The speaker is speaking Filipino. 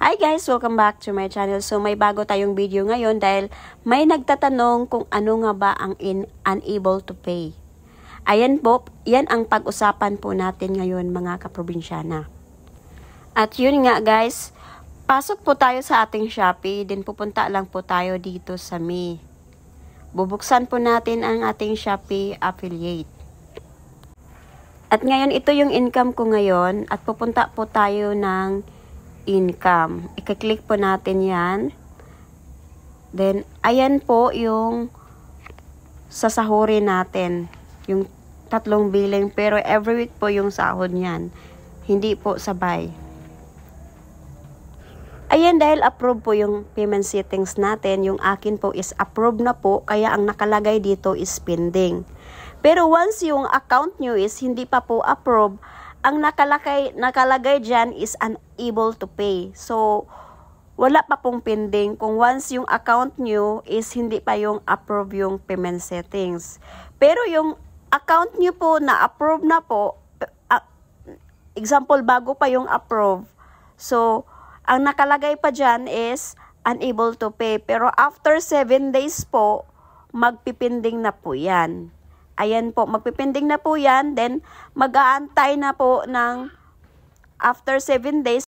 Hi guys! Welcome back to my channel. So may bago tayong video ngayon dahil may nagtatanong kung ano nga ba ang unable to pay. Ayan po, yan ang pag-usapan po natin ngayon mga kaprobinsyana. At yun nga guys, pasok po tayo sa ating Shopee, din pupunta lang po tayo dito sa Me. Bubuksan po natin ang ating Shopee affiliate. At ngayon ito yung income ko ngayon at pupunta po tayo ng income. I-click po natin yan. Then, ayan po yung sasahurin natin. Yung 3 billing. Pero every week po yung sahod niyan. Hindi po sabay. Ayan, dahil approve po yung payment settings natin. Yung akin po is approve na po. Kaya ang nakalagay dito is pending. Pero once yung account nyo is hindi pa po approve, ang nakalagay dyan is unable to pay. So, wala pa pong pending kung once yung account nyo is hindi pa yung approve yung payment settings. Pero yung account nyo po na approve na po, example, bago pa yung approve. So, ang nakalagay pa dyan is unable to pay. Pero after 7 days po, magpipending na po yan. Ayan po, magpipending na po yan. Then, mag-aantay na po ng after 7 days,